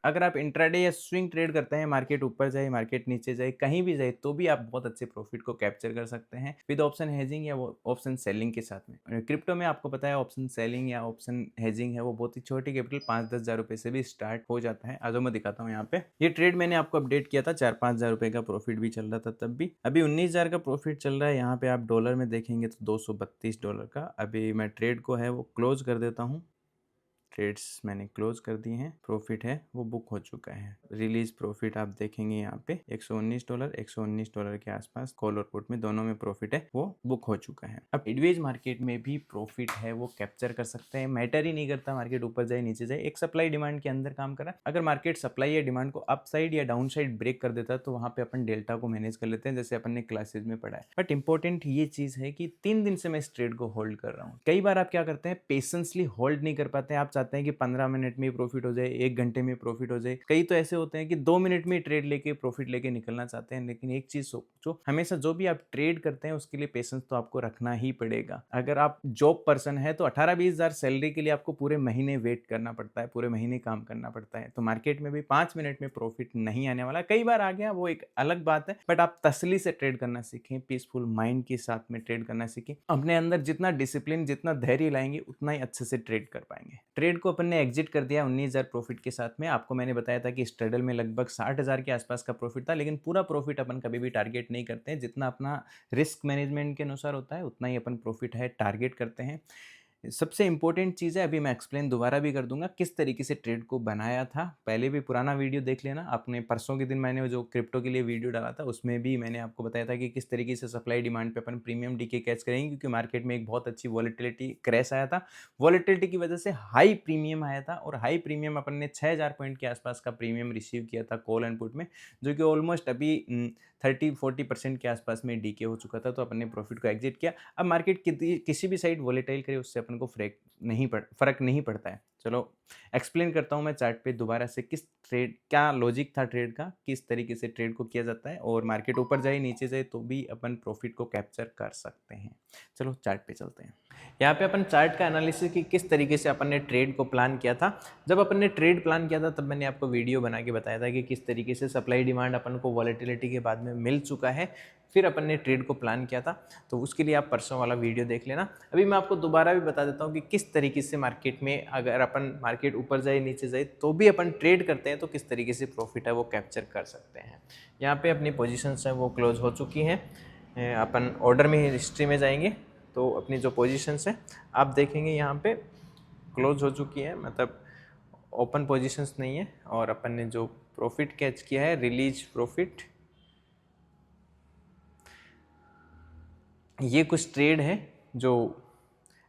अगर आप इंट्राडे या स्विंग ट्रेड करते हैं, मार्केट ऊपर जाए, मार्केट नीचे जाए, कहीं भी जाए, तो भी आप बहुत अच्छे प्रॉफिट को कैप्चर कर सकते हैं विद ऑप्शन हेजिंग या वो ऑप्शन सेलिंग के साथ में। क्रिप्टो में आपको पता है ऑप्शन सेलिंग या ऑप्शन हेजिंग है वो बहुत ही छोटी कैपिटल 5-10 हज़ार रुपए से भी स्टार्ट हो जाता है। आज मैं दिखाता हूँ यहाँ पे, ये ट्रेड मैंने आपको अपडेट किया था, 4-5 हज़ार रुपए का प्रॉफिट भी चल रहा था तब भी। अभी 19,000 का प्रॉफिट चल रहा है। यहाँ पे आप डॉलर में देखेंगे तो $232 का। अभी मैं ट्रेड को है वो क्लोज कर देता हूँ। ट्रेड्स मैंने क्लोज कर दिए हैं, प्रॉफिट है वो बुक हो चुका है। रिलीज प्रॉफिट आप देखेंगे यहाँ पे $119 के आसपास कॉल और पुट में दोनों में प्रॉफिट है वो बुक हो चुका है। अब एडवेज मार्केट में भी प्रॉफिट है वो कैप्चर कर सकते हैं। मैटर ही नहीं करता मार्केट ऊपर जाए नीचे जाए, एक सप्लाई डिमांड के अंदर काम कर रहा है। अगर मार्केट सप्लाई या डिमांड को अप साइड या डाउन साइड ब्रेक कर देता है तो वहां पे अपन डेल्टा को मैनेज कर लेते हैं, जैसे अपन ने क्लासेज में पढ़ा है। बट इंपॉर्टेंट ये चीज है कि 3 दिन से मैं इस ट्रेड को होल्ड कर रहा हूँ। कई बार आप क्या करते हैं, पेशेंसली होल्ड नहीं कर पाते हैं। आप चाहते हैं कि 15 मिनट में प्रॉफिट हो जाए, 1 घंटे में प्रॉफिट हो जाए। कई तो ऐसे होते हैं कि 2 मिनट में ट्रेड लेके प्रॉफिट लेके निकलना चाहते हैं। लेकिन एक चीज सोचो, हमेशा जो भी आप ट्रेड करते हैं उसके लिए पेशेंस तो आपको रखना ही पड़ेगा। अगर आप जॉब पर्सन है तो 18-20 हज़ार सैलरी के लिए आपको पूरे महीने वेट करना पड़ता है, पूरे महीने काम करना पड़ता है। तो मार्केट में भी 5 मिनट में प्रॉफिट नहीं आने वाला। कई बार आ गया वो एक अलग बात है, बट आप तसल्ली से ट्रेड करना सीखें, पीसफुल माइंड के साथ में ट्रेड करना सीखें। अपने अंदर जितना डिसिप्लिन, जितना धैर्य लाएंगे उतना ही अच्छे से ट्रेड कर पाएंगे। ट्रेड को अपन ने एग्जिट कर दिया 19,000 प्रॉफिट के साथ में। आपको मैंने बताया था कि इस ट्रेडल में लगभग 60,000 के आसपास का प्रॉफिट था, लेकिन पूरा प्रॉफिट अपन कभी भी टारगेट नहीं करते हैं। जितना अपना रिस्क मैनेजमेंट के अनुसार होता है उतना ही अपन प्रॉफिट है टारगेट करते हैं। सबसे इंपॉर्टेंट चीज़ है, अभी मैं एक्सप्लेन दोबारा भी कर दूंगा किस तरीके से ट्रेड को बनाया था। पहले भी पुराना वीडियो देख लेना आपने। परसों के दिन मैंने जो क्रिप्टो के लिए वीडियो डाला था उसमें भी मैंने आपको बताया था कि किस तरीके से सप्लाई डिमांड पे अपन प्रीमियम डीके कैच करेंगे, क्योंकि मार्केट में एक बहुत अच्छी वॉलेटिलिटी क्रैश आया था। वॉलेटिलिटी की वजह से हाई प्रीमियम आया था, और हाई प्रीमियम अपन ने 6,000 पॉइंट के आसपास का प्रीमियम रिसीव किया था कॉल एंड पुट में, जो कि ऑलमोस्ट अभी 30-40% के आसपास में डीके हो चुका था। तो अपन ने प्रॉफिट को एग्जिट किया। अब मार्केट किसी भी साइड वॉलेटाइल करे उससे अपन को फर्क नहीं पड़ता है। चलो एक्सप्लेन करता हूँ मैं चार्ट पे दोबारा से, किस ट्रेड क्या लॉजिक था ट्रेड का, किस तरीके से ट्रेड को किया जाता है, और मार्केट ऊपर जाए नीचे जाए तो भी अपन प्रॉफिट को कैप्चर कर सकते हैं। चलो चार्ट पे चलते हैं। यहाँ पे अपन चार्ट का एनालिसिस की किस तरीके से अपन ने ट्रेड को प्लान किया था। जब अपन ने ट्रेड प्लान किया था तब मैंने आपको वीडियो बना के बताया था कि किस तरीके से सप्लाई डिमांड अपन को वॉलेटिलिटी के बाद में मिल चुका है, फिर अपन ने ट्रेड को प्लान किया था। तो उसके लिए आप परसों वाला वीडियो देख लेना। अभी मैं आपको दोबारा भी बता देता हूँ कि किस तरीके से मार्केट में, अगर अपन मार्केट ऊपर जाए नीचे जाए तो भी अपन ट्रेड करते हैं तो किस तरीके से प्रॉफिट है वो कैप्चर कर सकते हैं। यहाँ पे अपनी पोजीशंस हैं वो क्लोज हो चुकी हैं। अपन ऑर्डर में हिस्ट्री में जाएंगे तो अपनी जो पोजीशंस हैं आप देखेंगे यहाँ पे क्लोज हो चुकी है, मतलब ओपन पोजीशंस नहीं है। और अपन ने जो प्रॉफिट कैच किया है, रिलीज प्रॉफिट, ये कुछ ट्रेड है जो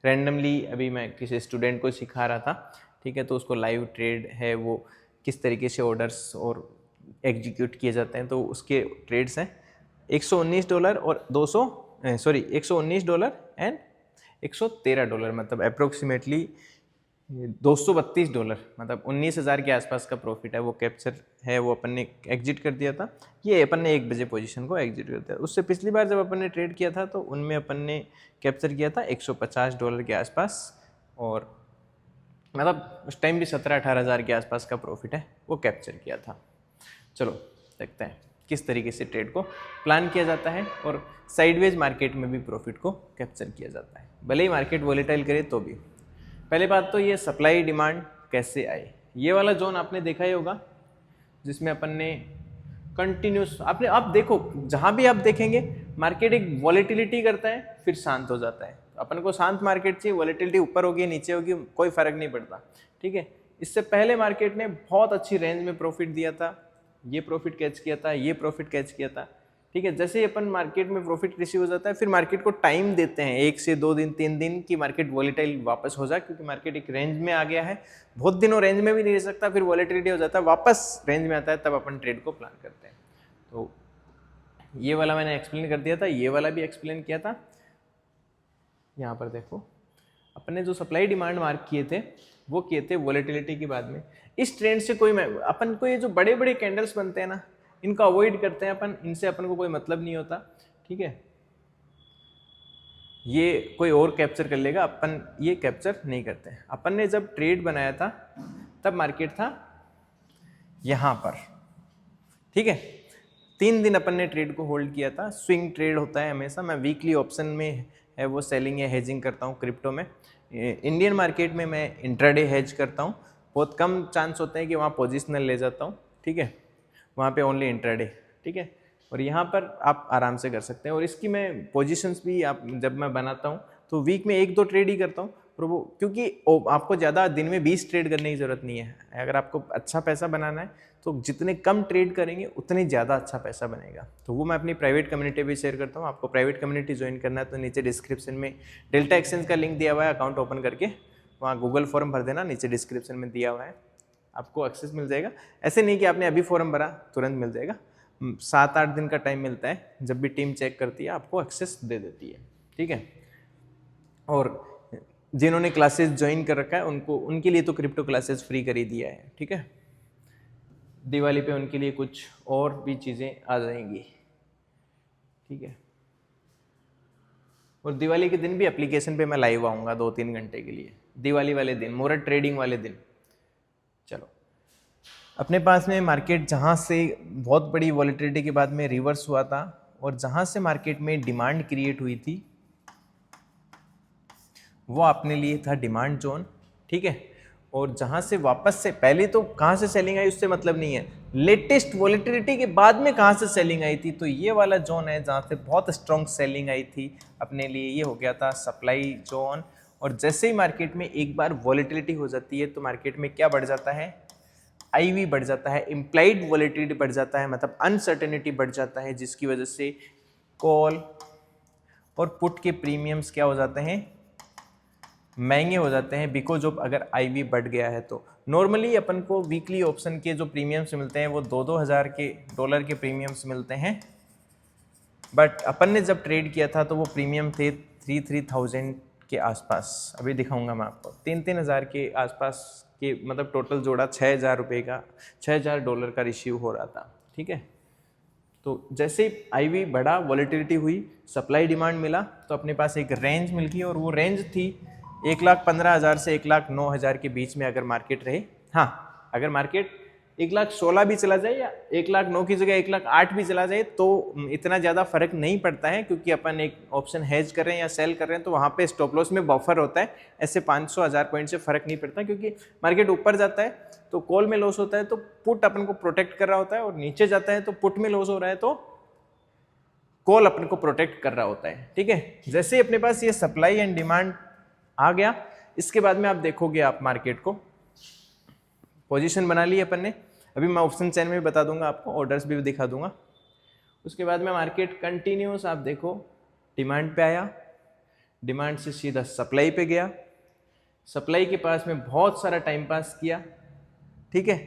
रैंडमली अभी मैं किसी स्टूडेंट को सिखा रहा था, ठीक है। तो उसको लाइव ट्रेड है वो किस तरीके से ऑर्डर्स और एग्जीक्यूट किए जाते हैं, तो उसके ट्रेड्स हैं $119 और $119 एंड $113, मतलब अप्रोक्सीमेटली $232, मतलब 19,000 के आसपास का प्रॉफिट है वो कैप्चर है वो अपन ने एग्जिट कर दिया था। ये अपन ने 1 बजे पोजीशन को एग्जिट कर दिया। उससे पिछली बार जब अपन ने ट्रेड किया था तो उनमें अपन ने कैप्चर किया था $150 के आसपास, और मतलब उस टाइम भी 17-18 हज़ार के आसपास का प्रॉफिट है वो कैप्चर किया था। चलो देखते हैं किस तरीके से ट्रेड को प्लान किया जाता है और साइडवेज मार्केट में भी प्रॉफिट को कैप्चर किया जाता है, भले ही मार्केट वॉलेटाइल करे तो भी। पहले बात तो ये सप्लाई डिमांड कैसे आए, ये वाला जोन आपने देखा ही होगा जिसमें अपन ने कंटिन्यूस, आपने आप देखो जहां भी आप देखेंगे मार्केट एक वॉलेटिलिटी करता है फिर शांत हो जाता है। अपन को शांत मार्केट चाहिए, वॉलेटिलिटी ऊपर होगी नीचे होगी कोई फर्क नहीं पड़ता, ठीक है। इससे पहले मार्केट ने बहुत अच्छी रेंज में प्रॉफिट दिया था, ये प्रॉफिट कैच किया था, ये प्रॉफिट कैच किया था, ठीक है। जैसे ही अपन मार्केट में प्रॉफिट रिसीव हो जाता है फिर मार्केट को टाइम देते हैं 1 से 2 दिन 3 दिन की मार्केट वॉलेटाइल वापस हो जाए, क्योंकि मार्केट एक रेंज में आ गया है। बहुत दिनों रेंज में भी नहीं रह सकता, फिर वॉलेटिलिटी हो जाता है, वापस रेंज में आता है, तब अपन ट्रेड को प्लान करते हैं। तो ये वाला मैंने एक्सप्लेन कर दिया था, ये वाला भी एक्सप्लेन किया था। यहाँ पर देखो अपन ने जो सप्लाई डिमांड मार्क किए थे वो किए थे वॉलेटिलिटी के बाद में। इस ट्रेंड से कोई अपन को ये जो बड़े बड़े कैंडल्स बनते हैं ना, इनको अवॉइड करते हैं अपन, इनसे अपन को कोई मतलब नहीं होता, ठीक है। ये कोई और कैप्चर कर लेगा, अपन ये कैप्चर नहीं करते हैं। अपन ने जब ट्रेड बनाया था तब मार्केट था यहाँ पर, ठीक है। 3 दिन अपन ने ट्रेड को होल्ड किया था। स्विंग ट्रेड होता है हमेशा। मैं वीकली ऑप्शन में है वो सेलिंग या हेजिंग करता हूँ क्रिप्टो में। इंडियन मार्केट में मैं इंट्राडे हेज करता हूँ। बहुत कम चांस होते हैं कि वहाँ पोजिशनल ले जाता हूँ, ठीक है। वहाँ पे ओनली इंट्राडे, ठीक है। और यहाँ पर आप आराम से कर सकते हैं। और इसकी मैं पोजीशंस भी आप जब मैं बनाता हूँ तो वीक में 1-2 ट्रेड ही करता हूँ। और वो क्योंकि आपको ज़्यादा दिन में 20 ट्रेड करने की ज़रूरत नहीं है। अगर आपको अच्छा पैसा बनाना है तो जितने कम ट्रेड करेंगे उतने ज़्यादा अच्छा पैसा बनेगा। तो वो मैं अपनी प्राइवेट कम्युनिटी भी शेयर करता हूँ। आपको प्राइवेट कम्युनिटी ज्वाइन करना है तो नीचे डिस्क्रिप्शन में डेल्टा एक्सचेंज का लिंक दिया हुआ है। अकाउंट ओपन करके वहाँ गूगल फॉर्म भर देना, नीचे डिस्क्रिप्शन में दिया हुआ है, आपको एक्सेस मिल जाएगा। ऐसे नहीं कि आपने अभी फॉर्म भरा तुरंत मिल जाएगा। 7-8 दिन का टाइम मिलता है। जब भी टीम चेक करती है आपको एक्सेस दे देती है, ठीक है। और जिन्होंने क्लासेस ज्वाइन कर रखा है उनके लिए तो क्रिप्टो क्लासेस फ्री कर ही दिया है, ठीक है। दिवाली पे उनके लिए कुछ और भी चीज़ें आ जाएंगी, ठीक है। और दिवाली के दिन भी एप्लीकेशन पे मैं लाइव आऊँगा 2-3 घंटे के लिए, दिवाली वाले दिन, मुहूर्त ट्रेडिंग वाले दिन। चलो, अपने पास में मार्केट जहाँ से बहुत बड़ी वॉलेटिलिटी के बाद में रिवर्स हुआ था और जहाँ से मार्केट में डिमांड क्रिएट हुई थी वो अपने लिए था डिमांड जोन, ठीक है। और जहाँ से वापस से पहले तो कहाँ से सेलिंग आई उससे मतलब नहीं है, लेटेस्ट वॉलेटिलिटी के बाद में कहाँ से सेलिंग आई थी, तो ये वाला जोन है जहाँ से बहुत स्ट्रॉन्ग सेलिंग आई थी अपने लिए। ये हो गया था सप्लाई जोन। और जैसे ही मार्केट में एक बार वॉलेटिलिटी हो जाती है तो मार्केट में क्या बढ़ जाता है, आईवी बढ़ जाता है, इम्प्लाइड वॉलेटिलिटी बढ़ जाता है, मतलब अनसर्टेनिटी बढ़ जाता है, जिसकी वजह से कॉल और पुट के प्रीमियम्स क्या हो जाते हैं, महंगे हो जाते हैं। बिकॉज ऑफ अगर आईवी बढ़ गया है तो नॉर्मली अपन को वीकली ऑप्शन के जो प्रीमियम्स मिलते हैं वो 2-2 हज़ार के डॉलर के प्रीमियम्स मिलते हैं। बट अपन ने जब ट्रेड किया था तो वो प्रीमियम थे 3,000 के आसपास। अभी दिखाऊंगा मैं आपको, 3-3 हज़ार के आसपास के, मतलब टोटल जोड़ा 6,000 रुपये का, 6,000 डॉलर का रिसीव हो रहा था, ठीक है। तो जैसे ही आईवी बढ़ा, वॉलेटिलिटी हुई, सप्लाई डिमांड मिला, तो अपने पास एक रेंज मिल गई। और वो रेंज थी 1,15,000 से 1,09,000 के बीच में अगर मार्केट रहे। हाँ, अगर मार्केट 1,16,000 भी चला जाए या 1,09,000 की जगह 1,08,000 भी चला जाए तो इतना ज़्यादा फर्क नहीं पड़ता है, क्योंकि अपन एक ऑप्शन हेज कर रहे हैं या सेल कर रहे हैं तो वहाँ पे स्टॉप लॉस में बफर होता है। ऐसे 500-1000 पॉइंट से फर्क नहीं पड़ता, क्योंकि मार्केट ऊपर जाता है तो कॉल में लॉस होता है तो पुट अपन को प्रोटेक्ट कर रहा होता है, और नीचे जाता है तो पुट में लॉस हो रहा है तो कॉल अपन को प्रोटेक्ट कर रहा होता है, ठीक है। जैसे ही अपने पास ये सप्लाई एंड डिमांड आ गया, इसके बाद में आप देखोगे, आप मार्केट को पोजीशन बना ली अपन ने। अभी मैं ऑप्शन चैन में भी बता दूंगा आपको, ऑर्डर्स भी दिखा दूंगा। उसके बाद में मार्केट कंटिन्यूस, आप देखो, डिमांड पे आया, डिमांड से सीधा सप्लाई पे गया, सप्लाई के पास में बहुत सारा टाइम पास किया, ठीक है।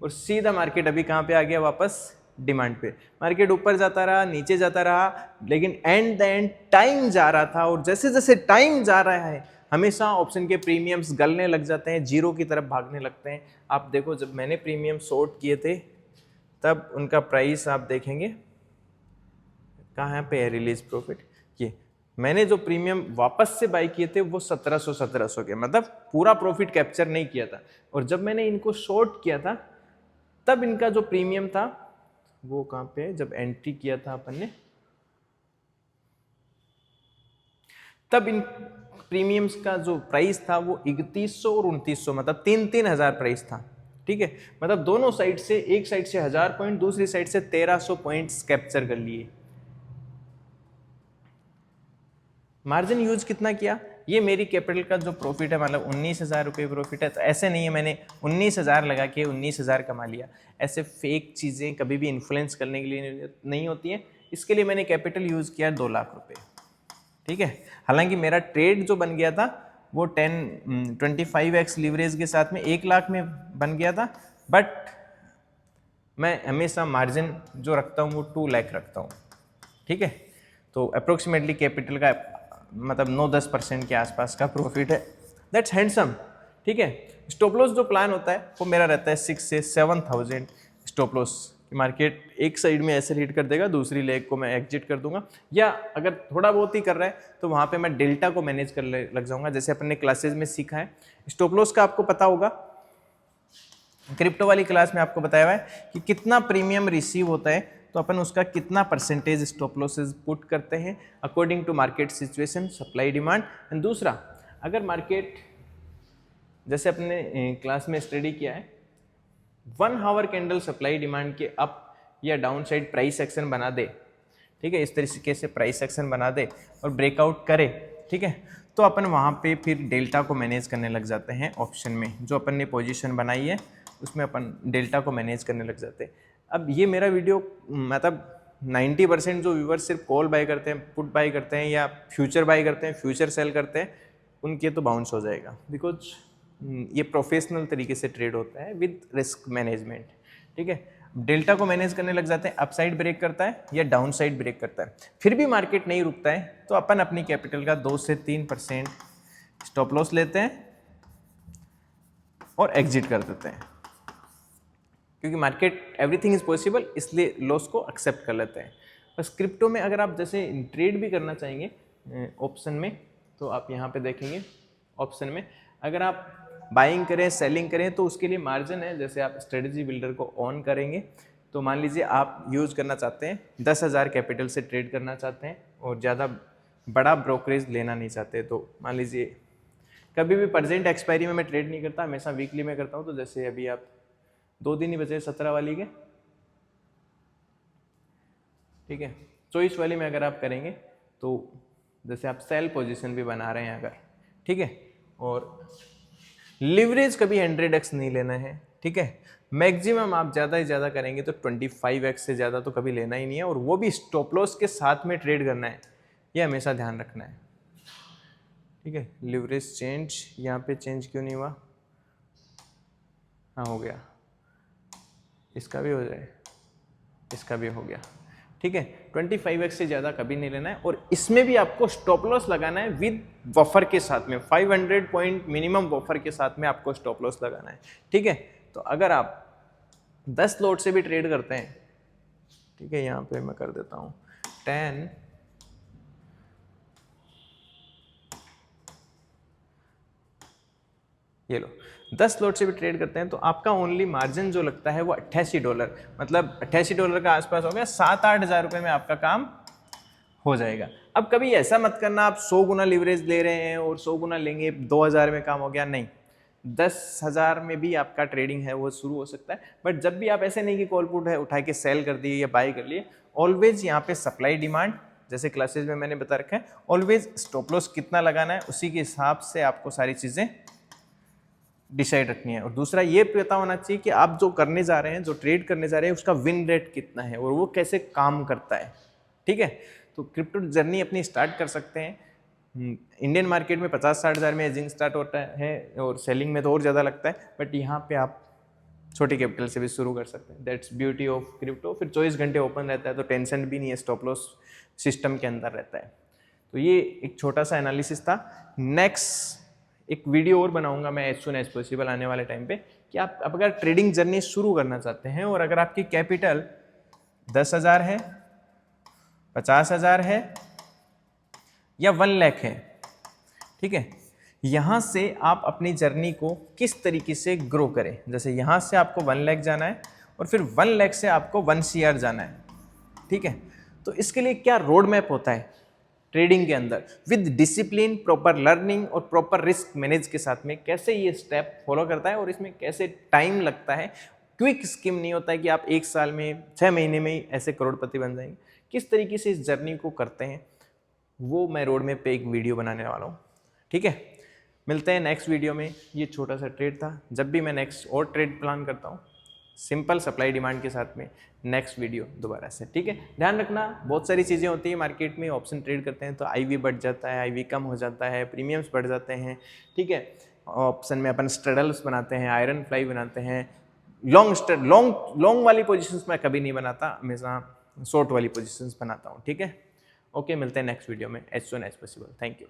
और सीधा मार्केट अभी कहाँ पे आ गया, वापस डिमांड पे। मार्केट ऊपर जाता रहा, नीचे जाता रहा, लेकिन एंड द एंड टाइम जा रहा था। और जैसे जैसे टाइम जा रहा है हमेशा ऑप्शन के प्रीमियम्स गलने लग जाते हैं, जीरो की तरफ भागने लगते हैं। आप देखो, जब मैंने प्रीमियम शॉर्ट किए थे तब उनका प्राइस आप देखेंगे कहाँ पे है, रिलीज प्रॉफिट, ये मैंने जो प्रीमियम वापस से बाई किए थे वो 1700 के, मतलब पूरा प्रॉफिट कैप्चर नहीं किया था। और जब मैंने इनको शॉर्ट किया था तब इनका जो प्रीमियम था वो कहाँ पे, जब एंट्री किया था अपन ने तब इन प्रीमियम्स का जो प्राइस था वो 3100 और 2900, मतलब 3-3 हज़ार प्राइस था, ठीक है। मतलब दोनों साइड से, एक साइड से 1000 पॉइंट, दूसरी साइड से 1300 पॉइंट्स कैप्चर कर लिए। मार्जिन यूज कितना किया, ये मेरी कैपिटल का जो प्रॉफिट है, मतलब 19,000 रुपये प्रॉफिट है। तो ऐसे नहीं है मैंने 19,000 लगा के 19,000 कमा लिया। ऐसे फेक चीज़ें कभी भी इन्फ्लुएंस करने के लिए नहीं होती हैं। इसके लिए मैंने कैपिटल यूज़ किया 2 लाख रुपये, ठीक है। हालांकि मेरा ट्रेड जो बन गया था वो 25x लीवरेज के साथ में 1 लाख में बन गया था, बट मैं हमेशा मार्जिन जो रखता हूँ वो 2 लाख रखता हूँ, ठीक है। तो अप्रोक्सीमेटली कैपिटल का मतलब 9-10% के आसपास का प्रॉफिट है, दैट्स हैंडसम, ठीक है। स्टॉप लॉस जो प्लान होता है वो मेरा रहता है 6 से 7,000 स्टॉप लॉस। मार्केट एक साइड में ऐसे हीट कर देगा, दूसरी लेग को मैं एग्जिट कर दूंगा, या अगर थोड़ा बहुत ही कर रहा है तो वहाँ पे मैं डेल्टा को मैनेज कर लग जाऊंगा। जैसे अपन ने क्लासेज में सीखा है, स्टॉप लॉस का आपको पता होगा, क्रिप्टो वाली क्लास में आपको बताया हुआ है कि कितना प्रीमियम रिसीव होता है, तो अपन उसका कितना परसेंटेज स्टॉप लॉसेस पुट करते हैं according to market situation, supply demand. And दूसरा, अगर मार्केट जैसे अपने क्लास में स्टडी किया है 1 आवर कैंडल सप्लाई डिमांड के अप या डाउन साइड प्राइस एक्शन बना दे, ठीक है, इस तरीके से प्राइस एक्शन बना दे और ब्रेकआउट करे, ठीक है, तो अपन वहाँ पे फिर डेल्टा को मैनेज करने लग जाते हैं ऑप्शन में। जो अपन ने पोजीशन बनाई है उसमें अपन डेल्टा को मैनेज करने लग जाते हैं। अब ये मेरा वीडियो मतलब 90% जो व्यूवर्स सिर्फ कॉल बाय करते हैं, पुट बाय करते हैं या फ्यूचर बाय करते हैं, फ्यूचर सेल करते हैं, उनके तो बाउंस हो जाएगा, बिकॉज ये प्रोफेशनल तरीके से ट्रेड होता है विद रिस्क मैनेजमेंट, ठीक है। डेल्टा को मैनेज करने लग जाते हैं, अपसाइड ब्रेक करता है या डाउन साइड ब्रेक करता है, फिर भी मार्केट नहीं रुकता है, तो अपन अपनी कैपिटल का 2 से 3% स्टॉप लॉस लेते हैं और एग्जिट कर देते हैं, क्योंकि मार्केट एवरीथिंग इज पॉसिबल, इसलिए लॉस को एक्सेप्ट कर लेते हैं। बस क्रिप्टो में अगर आप जैसे ट्रेड भी करना चाहेंगे ऑप्शन में, तो आप यहाँ पे देखेंगे ऑप्शन में अगर आप बाइंग करें, सेलिंग करें, तो उसके लिए मार्जिन है। जैसे आप स्ट्रेटजी बिल्डर को ऑन करेंगे, तो मान लीजिए आप यूज़ करना चाहते हैं 10,000 कैपिटल से ट्रेड करना चाहते हैं और ज़्यादा बड़ा ब्रोकरेज लेना नहीं चाहते, तो मान लीजिए कभी भी परसेंट एक्सपायरी में मैं ट्रेड नहीं करता, हमेशा वीकली में करता हूँ। तो जैसे अभी आप 2 दिन ही बचे 17 वाली के, ठीक है, 24 वाली में अगर आप करेंगे तो जैसे आप सेल पोजीशन भी बना रहे हैं अगर, ठीक है, और लिवरेज कभी 100x नहीं लेना है, ठीक है, मैक्सिमम आप ज़्यादा से ज़्यादा करेंगे तो 25x से ज़्यादा तो कभी लेना ही नहीं है, और वो भी स्टॉप लॉस के साथ में ट्रेड करना है, ये हमेशा ध्यान रखना है, ठीक है। लिवरेज चेंज, यहाँ पे चेंज क्यों नहीं हुआ, हाँ हो गया, इसका भी हो जाए, इसका भी हो गया, ठीक है। 25x से ज़्यादा कभी नहीं लेना है, और इसमें भी आपको स्टॉप लॉस लगाना है विद बफर के साथ में, 500 पॉइंट मिनिमम बफर के साथ में आपको स्टॉप लॉस लगाना है, ठीक है। तो अगर आप 10 लॉट से भी ट्रेड करते हैं, ठीक है, यहाँ पे मैं कर देता हूँ 10, ये लो, 10 लॉट से भी ट्रेड करते हैं, तो आपका ओनली मार्जिन जो लगता है वो $88, मतलब $88 का आसपास हो गया, 7-8 हज़ार रुपये में आपका काम हो जाएगा। अब कभी ऐसा मत करना आप 100 गुना लिवरेज ले रहे हैं और 100 गुना लेंगे 2,000 में काम हो गया, नहीं, 10,000 में भी आपका ट्रेडिंग है वो शुरू हो सकता है। बट जब भी आप ऐसे नहीं कि कॉल पुट है उठा के सेल कर दिए या बाय कर लिए, ऑलवेज यहाँ पे सप्लाई डिमांड, जैसे क्लासेज में मैंने बता रखा है, ऑलवेज स्टॉप लॉस कितना लगाना है उसी के हिसाब से आपको सारी चीज़ें डिसाइड रखनी है। और दूसरा ये पता होना चाहिए कि आप जो करने जा रहे हैं, जो ट्रेड करने जा रहे हैं, उसका विन रेट कितना है और वो कैसे काम करता है, ठीक है। तो क्रिप्टो जर्नी अपनी स्टार्ट कर सकते हैं। इंडियन मार्केट में 50-60 हज़ार में एजिंग स्टार्ट होता है और सेलिंग में तो और ज़्यादा लगता है, बट यहाँ पे आप छोटी कैपिटल से भी शुरू कर सकते हैं। That's beauty of crypto. फिर 24 घंटे ओपन रहता है तो टेंशन भी नहीं है, स्टॉप लॉस सिस्टम के अंदर रहता है। तो ये एक छोटा सा एनालिसिस था। नेक्स्ट एक वीडियो और बनाऊंगा मैं एज सून एज पॉसिबल आने वाले टाइम पे, कि आप अगर ट्रेडिंग जर्नी शुरू करना चाहते हैं और अगर आपकी कैपिटल 10,000 है, 50,000 है या 1 लाख है, ठीक है, यहाँ से आप अपनी जर्नी को किस तरीके से ग्रो करें। जैसे यहाँ से आपको 1 लाख जाना है और फिर 1 लाख से आपको 1 CR जाना है, ठीक है। तो इसके लिए क्या रोड मैप होता है ट्रेडिंग के अंदर, विद डिसिप्लिन, प्रॉपर लर्निंग और प्रॉपर रिस्क मैनेज के साथ में, कैसे ये स्टेप फॉलो करता है और इसमें कैसे टाइम लगता है। क्विक स्कीम नहीं होता है कि आप 1 साल में 6 महीने में ही ऐसे करोड़पति बन जाएंगे। किस तरीके से इस जर्नी को करते हैं वो मैं रोड मैप पे एक वीडियो बनाने वाला हूँ, ठीक है। मिलते हैं नेक्स्ट वीडियो में। ये छोटा सा ट्रेड था, जब भी मैं नेक्स्ट और ट्रेड प्लान करता हूँ सिंपल सप्लाई डिमांड के साथ में नेक्स्ट वीडियो दोबारा से, ठीक है। ध्यान रखना बहुत सारी चीज़ें होती है मार्केट में, ऑप्शन ट्रेड करते हैं तो आईवी बढ़ जाता है, आईवी कम हो जाता है, प्रीमियम्स बढ़ जाते हैं, ठीक है। ऑप्शन में अपन स्ट्रेडल्स बनाते हैं, आयरन फ्लाई बनाते हैं, लॉन्ग वाली पोजीशंस मैं कभी नहीं बनाता, हमेशा शॉर्ट वाली पोजीशंस बनाता हूँ, ठीक है। ओके, मिलते हैं नेक्स्ट वीडियो में as soon as possible. Thank you.